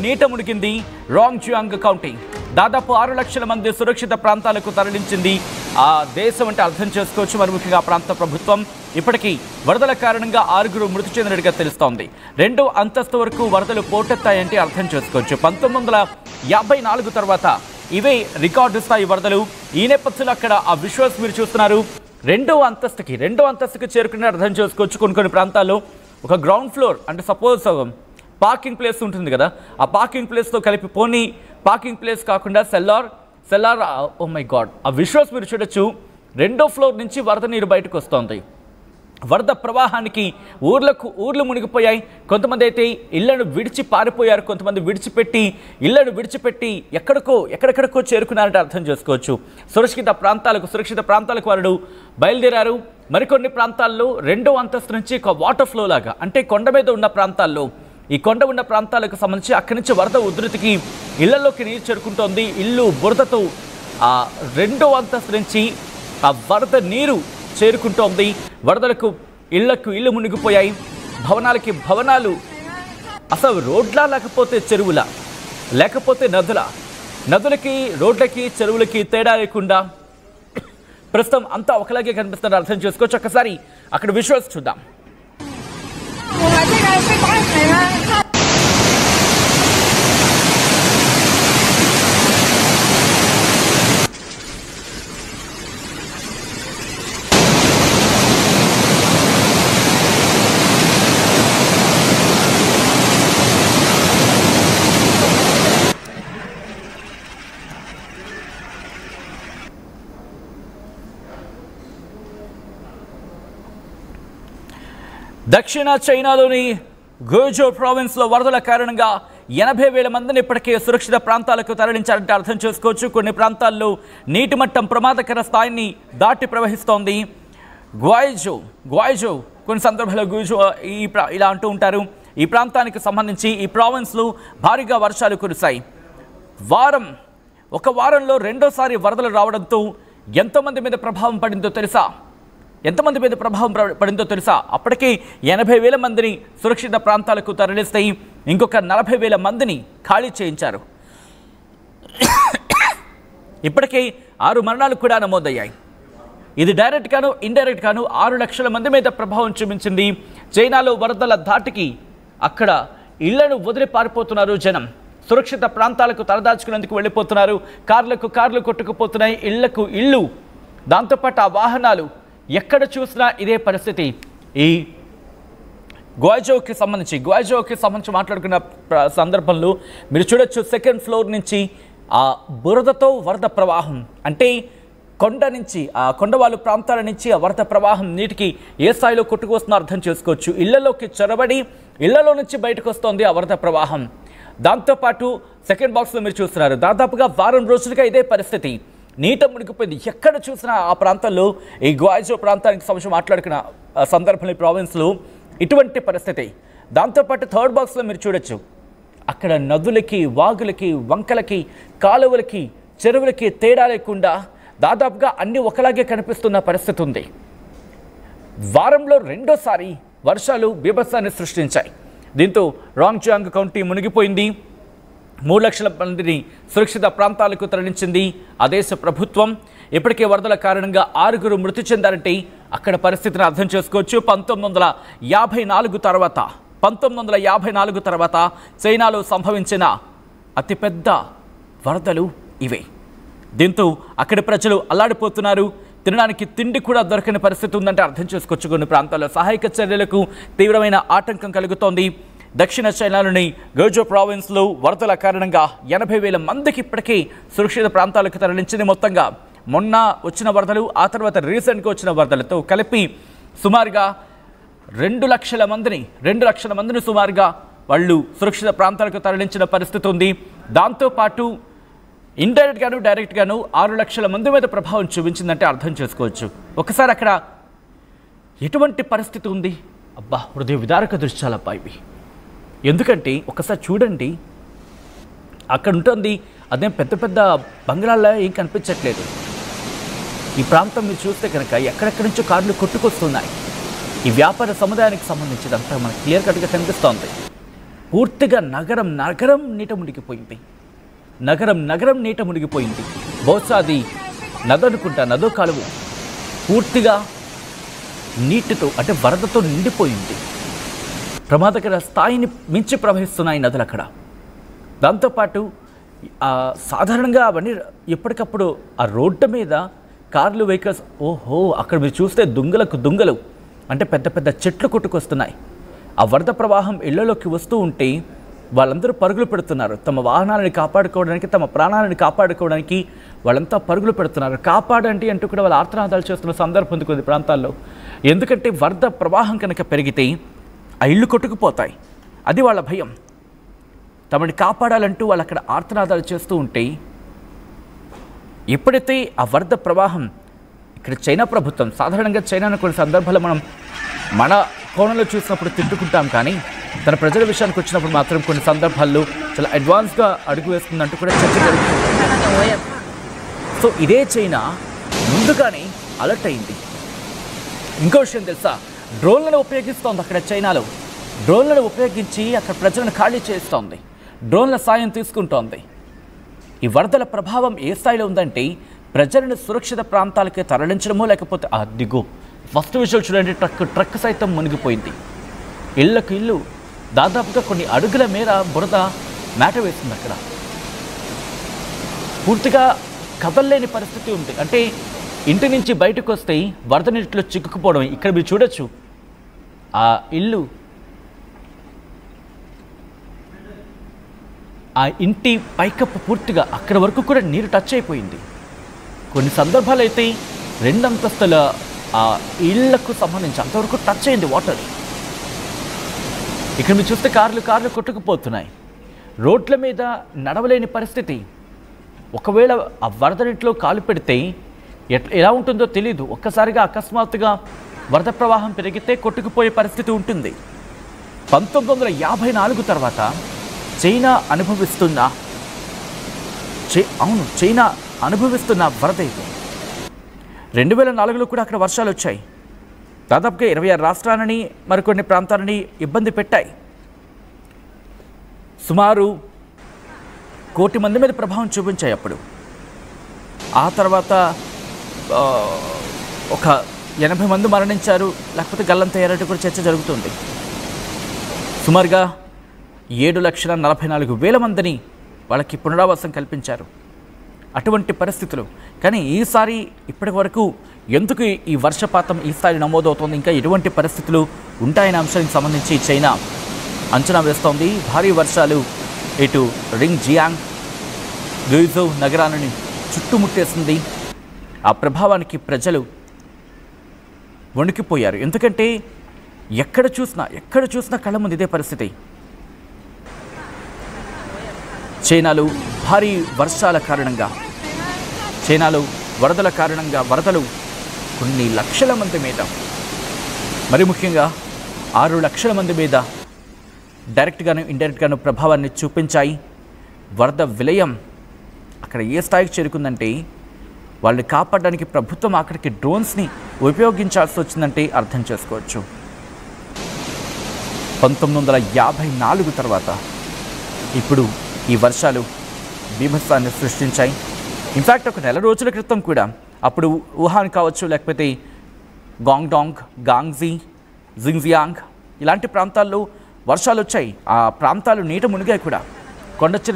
నీట మునిగింది రాంగ్జుయాంగ్ కౌంటీ. దాదాపు 6 లక్షల మంది సురక్షిత ప్రాంతాలకు తరలించింది ఆ దేశం అంటే అర్థం చేసుకోవచ్చు. మరి ముఖ్యంగా ప్రాంత ప్రభుత్వం ఇప్పటికీ వరదల కారణంగా 6 మృతి చెందినట్టుగా తెలుస్తోంది. 2వ అంతస్తు వరకు వరదలు పోటెత్తాయంటే అర్థం చేసుకోవచ్చు. 1954 తర్వాత ఇవే రికార్డు స్థాయి వరదలు. ఈ నేపథ్యంలో అక్కడ ఆ విజువల్స్ మీరు చూస్తున్నారు. 2వ అంతస్తుకి చేరుకుని అర్థం చేసుకోవచ్చు. కొన్ని ప్రాంతాల్లో ఒక గ్రౌండ్ ఫ్లోర్ అంటే సపోజ్ పార్కింగ్ ప్లేస్ ఉంటుంది కదా, ఆ పార్కింగ్ ప్లేస్తో కలిపి పోనీ పార్కింగ్ ప్లేస్ కాకుండా సెల్లార్ ఓ మై గాడ్, ఆ విజువల్స్ మీరు చూడొచ్చు. 2వ ఫ్లోర్ నుంచి వరద నీరు బయటకు వస్తోంది. వరద ప్రవాహానికి ఊర్లు మునిగిపోయాయి. కొంతమంది అయితే ఇళ్లను విడిచి పారిపోయారు, కొంతమంది ఇళ్లను విడిచిపెట్టి ఎక్కడెక్కడికో చేరుకున్నారంటే అర్థం చేసుకోవచ్చు. సురక్షిత ప్రాంతాలకు వారు బయలుదేరారు. మరికొన్ని ప్రాంతాల్లో 2వ అంతస్తు నుంచి ఒక వాటర్ ఫ్లో లాగా అంటే కొండ మీద ఉన్న ప్రాంతాల్లో, ఈ కొండ ఉన్న ప్రాంతాలకు సంబంధించి అక్కడి నుంచి వరద ఉధృతికి ఇళ్లలోకి నీరు చేరుకుంటోంది. ఇల్లు బురదతో 2వ అంతస్తు నుంచి ఆ వరద నీరు చేరుకుంటోంది. వరదలకు ఇళ్లు మునిగిపోయాయి. భవనాలు అసలు రోడ్లా లేకపోతే చెరువులా, లేకపోతే నదులకి రోడ్లకి చెరువులకి తేడా లేకుండా ప్రస్తుతం అంతా ఒకలాగే కనిపిస్తున్నారు అర్థం చేసుకోవచ్చు. ఒక్కసారి అక్కడ విజువల్స్ చూద్దాం. దక్షిణ చైనాలోని గుజో ప్రావిన్స్లో వరదల కారణంగా 80,000 మందిని ఇప్పటికే సురక్షిత ప్రాంతాలకు తరలించారంటే అర్థం చేసుకోవచ్చు. కొన్ని ప్రాంతాల్లో నీటి మట్టం ప్రమాదకర స్థాయిని దాటి ప్రవహిస్తోంది. గ్వాయిజో కొన్ని సందర్భాల్లో గుజో ఇలా అంటూ ఉంటారు. ఈ ప్రాంతానికి సంబంధించి ఈ ప్రావిన్స్లో భారీగా వర్షాలు కురిశాయి. ఒక వారంలో 2వసారి వరదలు రావడంతో ఎంతమంది మీద ప్రభావం పడిందో తెలుసా? అప్పటికే 80,000 మందిని సురక్షిత ప్రాంతాలకు తరలిస్తాయి. ఇంకొక 40,000 మందిని ఖాళీ చేయించారు. ఇప్పటికే 6 మరణాలు కూడా నమోదయ్యాయి. ఇది డైరెక్ట్ గాను ఇండైరెక్ట్ గాను 6 లక్షల మంది మీద ప్రభావం చూపించింది. చైనాలో వరదల ధాటికి అక్కడ ఇళ్లను వదిలి పారిపోతున్నారు జనం. సురక్షిత ప్రాంతాలకు తలదాచుకునేందుకు వెళ్ళిపోతున్నారు. కార్లు కొట్టుకుపోతున్నాయి, ఇళ్ళు. దాంతోపాటు ఆ వాహనాలు ఎక్కడ చూసినా ఇదే పరిస్థితి. ఈ గ్వాయిజోకి సంబంధించి మాట్లాడుకున్న సందర్భంలో మీరు చూడొచ్చు 2nd ఫ్లోర్ నుంచి ఆ బురదతో వరద ప్రవాహం అంటే కొండవాళ్ళు ప్రాంతాల నుంచి ఆ వరద ప్రవాహం నీటికి ఏ స్థాయిలో కొట్టుకొస్తుందో అర్థం చేసుకోవచ్చు. ఇళ్లలోకి చొరబడి ఇళ్లలో నుంచి బయటకు వస్తోంది ఆ వరద ప్రవాహం. దాంతోపాటు 2nd బాక్స్లో మీరు చూస్తున్నారు దాదాపుగా వారం రోజులుగా ఇదే పరిస్థితి. నీట మునిగిపోయింది. ఎక్కడ చూసినా ఆ ప్రాంతంలో ఈ గ్వాయిజో ప్రాంతానికి సంబంధించి మాట్లాడుకున్న సందర్భంలో ప్రావిన్స్లో ఇటువంటి పరిస్థితి. దాంతోపాటు 3rd బాక్స్లో మీరు చూడొచ్చు అక్కడ నదులకి, వాగులకి, వంకలకి, కాలువలకి, చెరువులకి తేడా లేకుండా దాదాపుగా అన్ని ఒకలాగే కనిపిస్తున్న పరిస్థితి ఉంది. వారంలో 2వసారి వర్షాలు బీభత్సాన్ని సృష్టించాయి. దీంతో రాంగ్జుయాంగ్ కౌంటీ మునిగిపోయింది. 3 లక్షల మందిని సురక్షిత ప్రాంతాలకు తరలించింది ఆ దేశ ప్రభుత్వం. ఇప్పటికే వరదల కారణంగా 6 మృతి చెందారంటే అక్కడ పరిస్థితిని అర్థం చేసుకోవచ్చు. 1954 తర్వాత చైనాలో సంభవించిన అతిపెద్ద వరదలు ఇవే. దీంతో అక్కడి ప్రజలు అల్లాడిపోతున్నారు. తినడానికి తిండి కూడా దొరకని పరిస్థితి ఉందంటే అర్థం చేసుకోవచ్చు. కొన్ని ప్రాంతాల్లో సహాయక చర్యలకు తీవ్రమైన ఆటంకం కలుగుతోంది. దక్షిణ చైనాలోని గుజో ప్రావిన్స్లో వరదల కారణంగా 80,000 మందికి ఇప్పటికీ సురక్షిత ప్రాంతాలకు తరలించింది. మొత్తంగా మొన్న వచ్చిన వరదలు, ఆ తర్వాత రీసెంట్గా వచ్చిన వరదలతో కలిపి సుమారుగా 2 లక్షల మందిని సుమారుగా వాళ్ళు సురక్షిత ప్రాంతాలకు తరలించిన పరిస్థితి ఉంది. దాంతోపాటు ఇండైరెక్ట్ గాను డైరెక్ట్ గాను 6 లక్షల మంది మీద ప్రభావం చూపించిందంటే అర్థం చేసుకోవచ్చు. ఒకసారి అక్కడ ఎటువంటి పరిస్థితి ఉంది? అబ్బా, హృదయ విదారక దృశ్యాలబ్బా ఇవి. ఎందుకంటే ఒకసారి చూడండి, అక్కడ ఉంటుంది అదేం పెద్ద పెద్ద బంగ్లాల్లో ఏం కనిపించట్లేదు. ఈ ప్రాంతం మీరు చూస్తే కనుక ఎక్కడెక్కడి నుంచో కార్లు కొట్టుకొస్తున్నాయి. ఈ వ్యాపార సముదాయానికి సంబంధించినంతా మనకు క్లియర్ కట్గా కనిపిస్తోంది. పూర్తిగా నగరం నగరం నీట మునిగిపోయింది. నగరం నగరం నీట మునిగిపోయింది. బహుశా అది నదనుకుంటా, నదో కాలువ పూర్తిగా నీటితో అంటే వరదతో నిండిపోయింది. ప్రమాదకర స్థాయిని మించి ప్రవహిస్తున్నాయి నదులు అక్కడ. దాంతోపాటు సాధారణంగా అవన్నీ ఎప్పటికప్పుడు ఆ రోడ్డు మీద కార్లు, వెహికల్స్, ఓహో అక్కడ మీరు చూస్తే దుంగలకు దుంగలు అంటే పెద్ద పెద్ద చెట్లు కొట్టుకొస్తున్నాయి. ఆ వరద ప్రవాహం ఇళ్లలోకి వస్తూ ఉంటే వాళ్ళందరూ పరుగులు పెడుతున్నారు. తమ వాహనాలను కాపాడుకోవడానికి, తమ ప్రాణాలను కాపాడుకోవడానికి వాళ్ళంతా పరుగులు పెడుతున్నారు. కాపాడండి అంటూ కూడా వాళ్ళు ఆర్తనాదాలు చేస్తున్న సందర్భం ఉంది కొన్ని ప్రాంతాల్లో. ఎందుకంటే వరద ప్రవాహం కనుక పెరిగితే ఆ ఇళ్ళు కొట్టుకుపోతాయి. అది వాళ్ళ భయం. తమని కాపాడాలంటూ వాళ్ళు అక్కడ ఆర్తనాదాలు చేస్తూ ఉంటే ఎప్పుడైతే ఆ వరద ప్రవాహం ఇక్కడ చైనా ప్రభుత్వం, సాధారణంగా చైనాను కొన్ని సందర్భాల్లో మనం మన కోణంలో చూసినప్పుడు తిట్టుకుంటాం, కానీ తన ప్రజల విషయానికి వచ్చినప్పుడు మాత్రం కొన్ని సందర్భాల్లో చాలా అడ్వాన్స్గా అడుగు వేస్తుందంటూ కూడా చర్చ జరుగుతుంది. సో ఇదే చైనా ముందుగానే అలర్ట్ అయింది. ఇంకో విషయం తెలుసా, డ్రోన్లను ఉపయోగిస్తోంది అక్కడ చైనాలో. డ్రోన్లను ఉపయోగించి అక్కడ ప్రజలను ఖాళీ చేస్తోంది. డ్రోన్ల సాయం తీసుకుంటోంది. ఈ వరదల ప్రభావం ఏ స్థాయిలో ఉందంటే ప్రజలను సురక్షిత ప్రాంతాలకి తరలించడమో లేకపోతే అదిగో ఫస్ట్ విషయం చూడండి, ట్రక్ సైతం మునిగిపోయింది. ఇళ్లకు ఇల్లు దాదాపుగా కొన్ని అడుగుల మేర బురద మేట వేస్తుంది. అక్కడ పూర్తిగా కదల్లేని పరిస్థితి ఉంది. అంటే ఇంటి నుంచి బయటకు వస్తే వరద నీటిలో చిక్కుకుపోవడం. ఇక్కడ మీరు చూడొచ్చు ఆ ఇల్లు, ఆ ఇంటి పైకప్పు పూర్తిగా అక్కడ వరకు కూడా నీరు టచ్ అయిపోయింది. కొన్ని సందర్భాలు అయితే 2 అంతస్తుల ఆ ఇళ్లకు సంబంధించి అంతవరకు టచ్ అయింది వాటర్. ఇక్కడ మీరు చూస్తే కార్లు కొట్టుకుపోతున్నాయి. రోడ్ల మీద నడవలేని పరిస్థితి. ఒకవేళ ఆ వరద నీటిలో కాలు పెడితే ఎలా ఉంటుందో తెలీదు. ఒక్కసారిగా అకస్మాత్తుగా వరద ప్రవాహం పెరిగితే కొట్టుకుపోయే పరిస్థితి ఉంటుంది. 1954 తర్వాత చైనా అనుభవిస్తున్న వరద ఇది. 2004లో కూడా అక్కడ వర్షాలు వచ్చాయి. దాదాపుగా 26 రాష్ట్రాలని మరికొన్ని ప్రాంతాలని ఇబ్బంది పెట్టాయి. సుమారు 1 కోటి మంది మీద ప్రభావం చూపించాయి అప్పుడు. ఆ తర్వాత ఒక 80 మంది మరణించారు, లేకపోతే గల్లంతయ్యారంటూ కూడా చర్చ జరుగుతుంది. సుమారుగా 7,44,000 మందిని వాళ్ళకి పునరావాసం కల్పించారు. అటువంటి పరిస్థితులు. కానీ ఈసారి ఇప్పటి వరకు ఎందుకు ఈ వర్షపాతం ఈ స్థాయి నమోదవుతోంది, ఇంకా ఎటువంటి పరిస్థితులు ఉంటాయనే అంశానికి సంబంధించి చైనా అంచనా వేస్తోంది. భారీ వర్షాలు ఇటు రింగ్జియాంగ్, గుయిజౌ నగరాలను చుట్టుముట్టేసింది. ఆ ప్రభావానికి ప్రజలు వణికిపోయారు. ఎందుకంటే ఎక్కడ చూసినా కళ్ళ ముందు ఇదే పరిస్థితి. చైనాలో భారీ వర్షాల కారణంగా, చైనాలో వరదల కారణంగా వరదలు కొన్ని లక్షల మంది మీద, మరి ముఖ్యంగా 6 లక్షల మంది మీద డైరెక్ట్గాను ఇండైరెక్ట్గాను ప్రభావాన్ని చూపించాయి. వరద విలయం అక్కడ ఏ స్థాయికి చేరుకుందంటే వాళ్ళని కాపాడడానికి ప్రభుత్వం అక్కడికి డ్రోన్స్ని ఉపయోగించాల్సి వచ్చిందంటే అర్థం చేసుకోవచ్చు. 1954 తర్వాత ఇప్పుడు ఈ వర్షాలు బీభత్సాన్ని సృష్టించాయి. ఇన్ఫ్యాక్ట్ ఒక 1 నెల రోజుల క్రితం కూడా అప్పుడు వుహాన్ కావచ్చు, లేకపోతే గాంగ్డాంగ్, గాంగ్జీ, జింగ్జియాంగ్ ఇలాంటి ప్రాంతాల్లో వర్షాలు వచ్చాయి. ఆ ప్రాంతాలు నీట మునిగాయి కూడా. కొండ